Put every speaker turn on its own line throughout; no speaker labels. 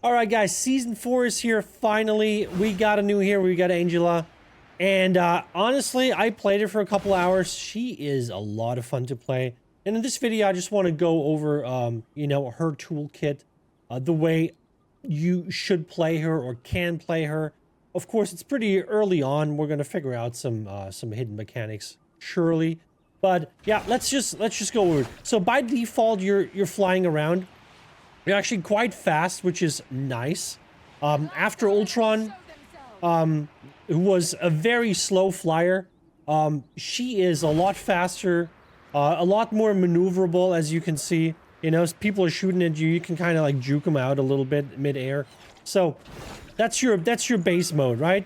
All right, guys, season 4 is here. Finally, we got a new hero. We got Angela. And honestly, I played her for a couple hours. She is a lot of fun to play. And in this video, I just want to go over, you know, her toolkit, the way you should play her or can play her. Of course, it's pretty early on. We're going to figure out some hidden mechanics, surely. But yeah, let's just go over it. So by default, you're flying around. You're actually quite fast, which is nice. After Ultron, who was a very slow flyer, she is a lot faster, a lot more maneuverable, as you can see. You know, as people are shooting at you, you can kind of like juke them out a little bit mid-air. So that's your base mode, right?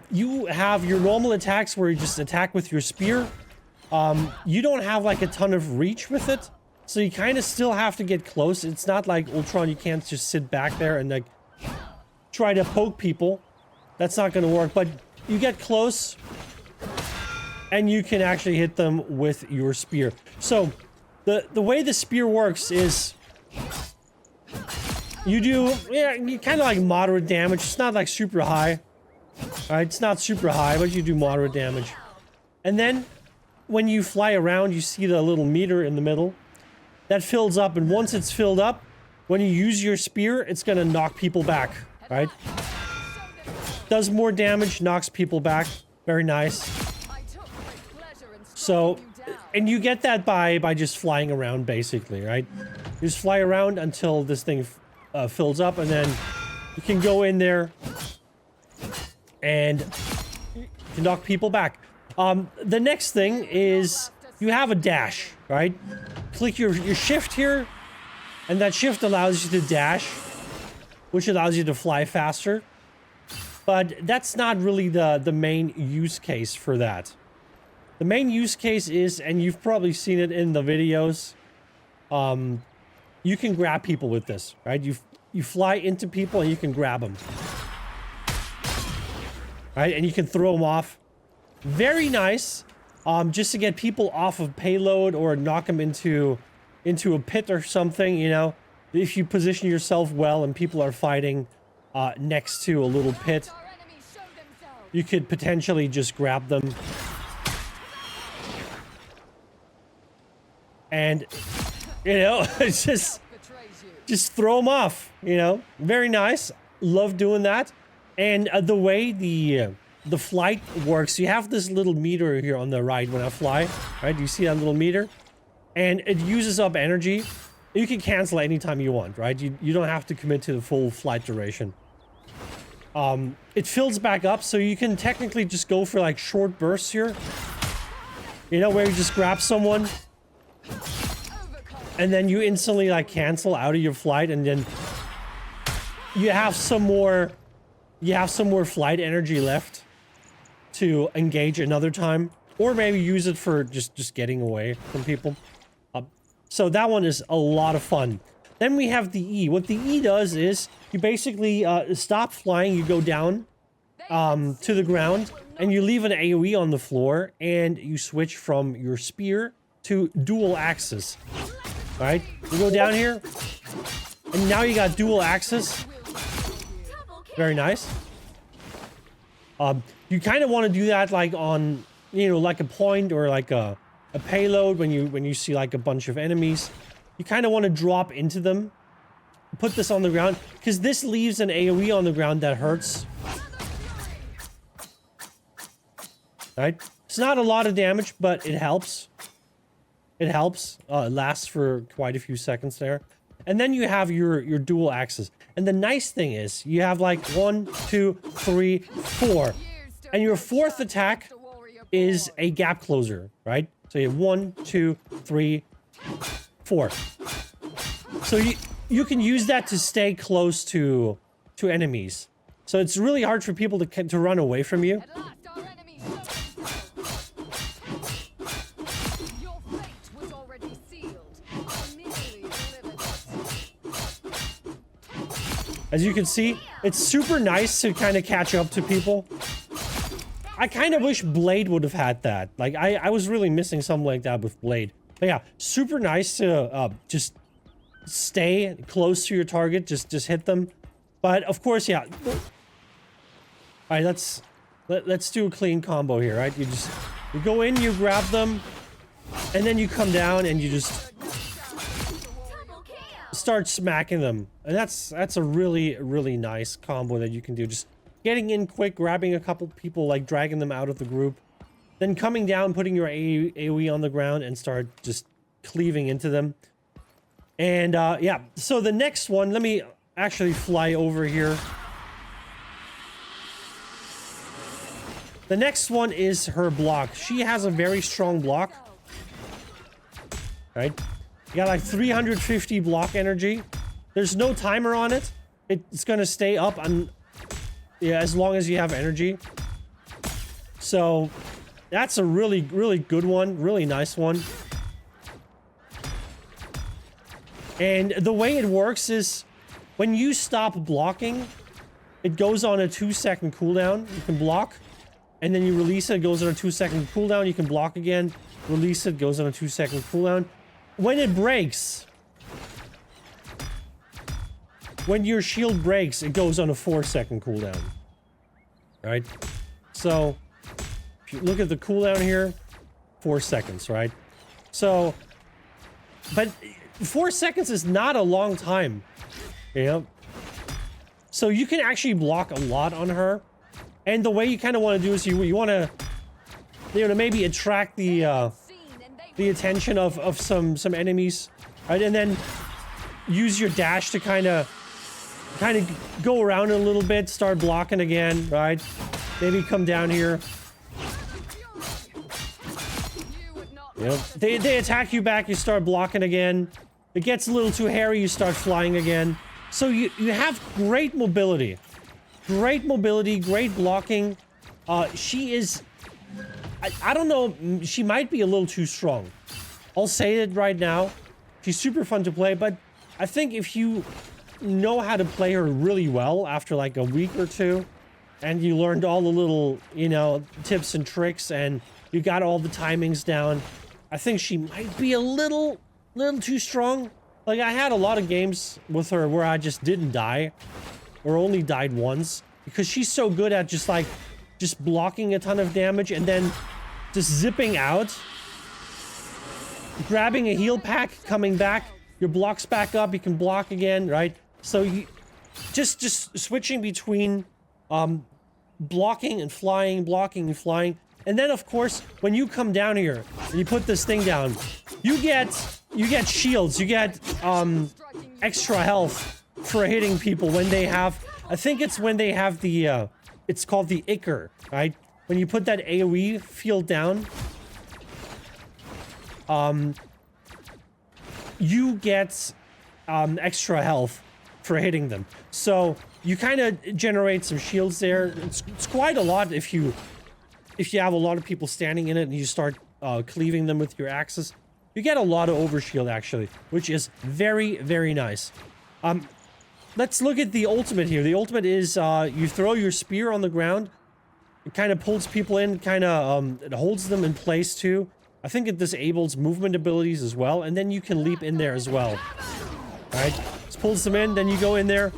You have your normal attacks where you just attack with your spear. You don't have like a ton of reach with it. So you kind of still have to get close. It's not like Ultron, you can't just sit back there and like try to poke people. That's not going to work, but you get close and you can actually hit them with your spear. So the way the spear works is you do, yeah, you kind of like moderate damage. It's not like super high. All right, it's not super high, but you do moderate damage. And then when you fly around, you see the little meter in the middle. That fills up, and once it's filled up, when you use your spear, it's gonna knock people back, right? Does more damage, knocks people back. Very nice. So, and you get that by just flying around, basically, right? You just fly around until this thing fills up, and then you can go in there and you can knock people back. The next thing is you have a dash, right? Click your shift here, and that shift allows you to dash, which allows you to fly faster. But that's not really the main use case for that. The main use case is, and you've probably seen it in the videos, you can grab people with this, right? You fly into people and you can grab them. Right? And you can throw them off. Very nice. Just to get people off of payload or knock them into a pit or something, you know. If you position yourself well and people are fighting next to a little pit, you could potentially just grab them. And, you know, it's just throw them off, you know. Very nice. Love doing that. And the way the flight works, you have this little meter here on the right when I fly, right? You see that little meter? And it uses up energy. You can cancel anytime you want, right? You don't have to commit to the full flight duration. It fills back up, so you can technically just go for like short bursts here. You know, where you just grab someone and then you instantly like cancel out of your flight, and then you have some more flight energy left to engage another time, or maybe use it for just getting away from people. So that one is a lot of fun. Then we have the E. What the E does is you basically stop flying, you go down to the ground, and you leave an AoE on the floor, and you switch from your spear to dual axis. All right, you go down here, and now you got dual axis. Very nice. You kind of want to do that like on, you know, like a point or like a payload when you see like a bunch of enemies. You kind of want to drop into them. Put this on the ground, because this leaves an AoE on the ground that hurts. Right? It's not a lot of damage, but it helps. It helps. It lasts for quite a few seconds there. And then you have your dual axis. And the nice thing is, you have like 1, 2, 3, 4. And your fourth attack is a gap closer, right? So you have 1, 2, 3, 4. So you can use that to stay close to enemies. So it's really hard for people to run away from you. As you can see, it's super nice to kind of catch up to people. I kind of wish Blade would have had that. Like, I was really missing something like that with Blade. But yeah, super nice to just stay close to your target, just hit them. But of course, yeah. All right, let's do a clean combo here, right? You go in, you grab them, and then you come down and you just start smacking them. And that's a really, really nice combo that you can do. Just getting in quick, grabbing a couple people, like dragging them out of the group, then coming down, putting your AoE on the ground and start just cleaving into them. And yeah, so the next one, let me actually fly over here. The next one is her block. She has a very strong block. Right? You got like 350 block energy. There's no timer on it. It's gonna stay up on, yeah, as long as you have energy. So that's a really, really good one. Really nice one. And the way it works is when you stop blocking, it goes on a 2-second cooldown. You can block, and then you release it. It goes on a 2-second cooldown. You can block again, release it, goes on a 2-second cooldown. When it breaks, when your shield breaks, it goes on a 4-second cooldown. Right? So, if you look at the cooldown here, 4 seconds, right? So, but 4 seconds is not a long time. You know? So you can actually block a lot on her. And the way you kind of want to do is you want to, you know, maybe attract the attention of some enemies, right? And then use your dash to kind of go around a little bit, start blocking again, right? Maybe come down here. Yep. They attack you back, you start blocking again. It gets a little too hairy, you start flying again. So you have great mobility. Great mobility, great blocking. She is... I don't know, she might be a little too strong. I'll say it right now. She's super fun to play, but I think if you know how to play her really well after like a week or two, and you learned all the little, you know, tips and tricks, and you got all the timings down, I think she might be a little too strong. Like, I had a lot of games with her where I just didn't die, or only died once, because she's so good at just blocking a ton of damage and then just zipping out, grabbing a heal pack, coming back, your block's back up, you can block again, right? So you just switching between blocking and flying, blocking and flying. And then of course, when you come down here and you put this thing down, you get shields, you get extra health for hitting people when they have, I think it's when they have the it's called the Ichor, right? When you put that AoE field down, you get extra health for hitting them. So you kind of generate some shields there. It's quite a lot if you have a lot of people standing in it and you start cleaving them with your axes. You get a lot of overshield actually, which is very, very nice. Let's look at the ultimate here. The ultimate is you throw your spear on the ground. It kind of pulls people in, kind of it holds them in place too. I think it disables movement abilities as well, and then you can leap in there as well. All right, just pulls them in, then you go in there.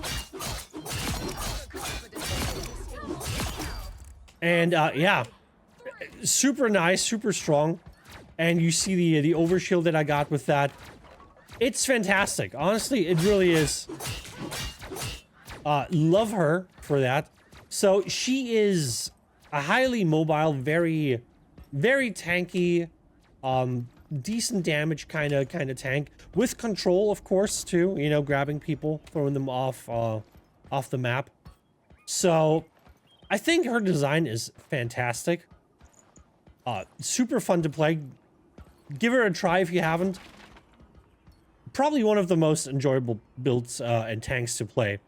And yeah, super nice, super strong. And you see the overshield that I got with that. It's fantastic. Honestly, it really is. Love her for that. So she is a highly mobile, very, very tanky, decent damage kind of tank with control, of course, too. You know, grabbing people, throwing them off the map. So I think her design is fantastic. Super fun to play. Give her a try if you haven't. Probably one of the most enjoyable builds and tanks to play,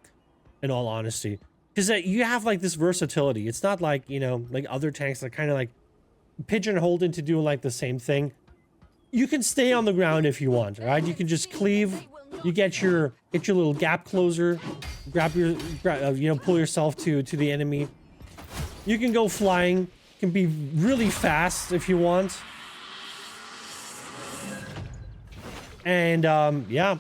in all honesty. Because you have like this versatility. It's not like, you know, like other tanks that kind of like pigeonholed into doing like the same thing. You can stay on the ground if you want, right? You can just cleave. You get your little gap closer, you know, pull yourself to the enemy. You can go flying. You can be really fast if you want. And yeah.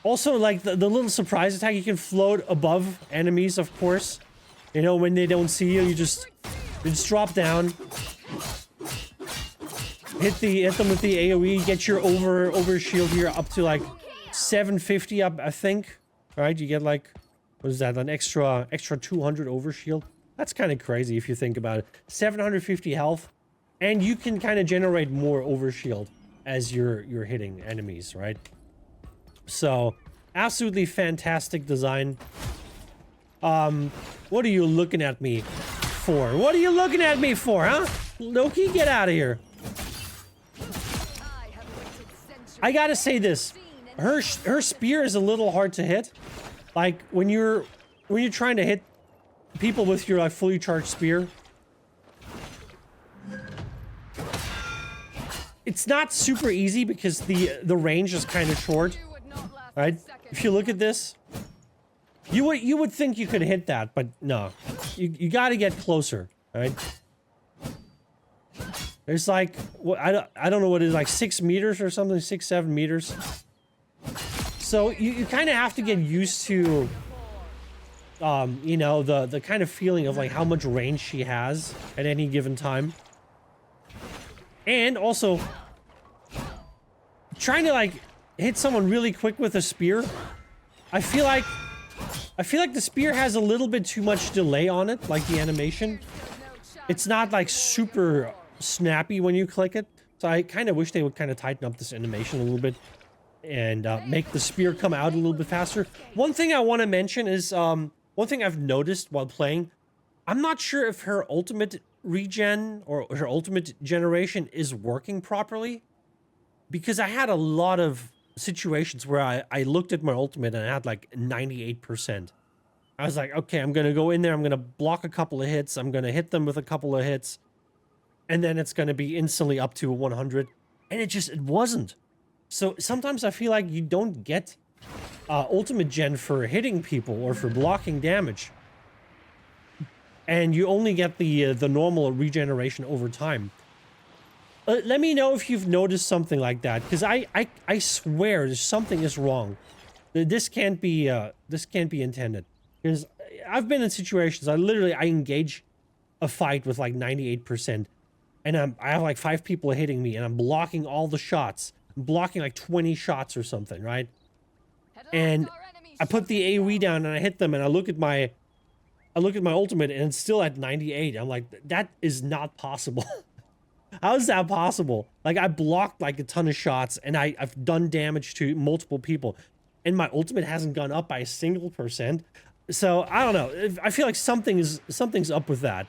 Also, like the little surprise attack, you can float above enemies, of course. You know, when they don't see you, you just drop down. Hit them with the AoE, get your over shield here up to like 750 up, I think. Right? You get like, what is that? An extra 200 over shield. That's kind of crazy if you think about it. 750 health, and you can kind of generate more over shield as you're hitting enemies, right? So, absolutely fantastic design. What are you looking at me for? What are you looking at me for, huh? Loki, get out of here. I gotta say this. Her spear is a little hard to hit. Like, when you're trying to hit people with your like fully charged spear, it's not super easy because the range is kind of short, right? If you look at this, you would think you could hit that, but no, you got to get closer, right? There's like, what, I don't know what it is, like 6 meters or something, 6-7 meters. So you kind of have to get used to you know, the kind of feeling of like how much range she has at any given time. And also trying to like hit someone really quick with a spear. I feel like the spear has a little bit too much delay on it, like the animation. It's not like super snappy when you click it. So I kind of wish they would kind of tighten up this animation a little bit and make the spear come out a little bit faster. One thing I want to mention is one thing I've noticed while playing, I'm not sure if her ultimate regen or her ultimate generation is working properly, because I had a lot of situations where I looked at my ultimate and I had like 98%. I was like, okay, I'm going to go in there, I'm going to block a couple of hits, I'm going to hit them with a couple of hits, and then it's going to be instantly up to 100. And it wasn't. So sometimes I feel like you don't get ultimate gen for hitting people or for blocking damage, and you only get the normal regeneration over time. Let me know if you've noticed something like that, because I swear something is wrong. This can't be intended, because I've been in situations I engage a fight with like 98%, and I have like 5 people hitting me, and I'm blocking all the shots. I'm blocking like 20 shots or something, right? And I put the AoE down and I hit them, and I look at my ultimate and it's still at 98. I'm like, that is not possible. How is that possible? Like, I blocked like a ton of shots and I've done damage to multiple people, and my ultimate hasn't gone up by a single %. So I don't know. I feel like something's up with that.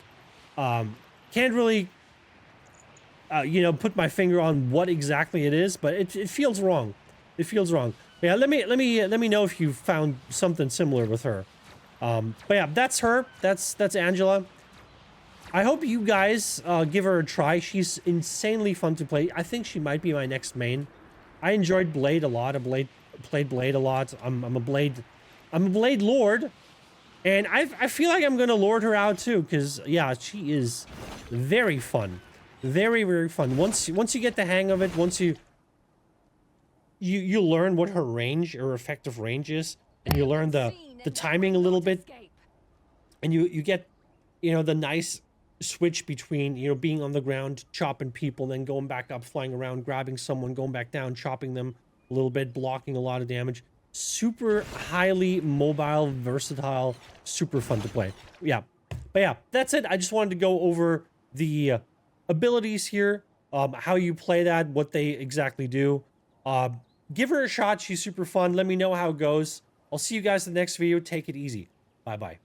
Can't really you know, put my finger on what exactly it is, but it feels wrong. It feels wrong. Yeah, let me know if you found something similar with her. But yeah, that's her. That's Angela. I hope you guys give her a try. She's insanely fun to play. I think she might be my next main. I enjoyed Blade a lot. I played Blade a lot. I'm a Blade Lord, and I feel like I'm gonna lord her out too, because yeah, she is very fun. Very, very fun. Once you get the hang of it, once you learn what her range or effective range is, and you learn the timing a little bit, and you get, you know, the nice switch between, you know, being on the ground, chopping people, then going back up, flying around, grabbing someone, going back down, chopping them a little bit, blocking a lot of damage. Super highly mobile, versatile, super fun to play. Yeah. But yeah, that's it. I just wanted to go over the abilities here, how you play that, what they exactly do. Give her a shot. She's super fun. Let me know how it goes. I'll see you guys in the next video. Take it easy. Bye-bye.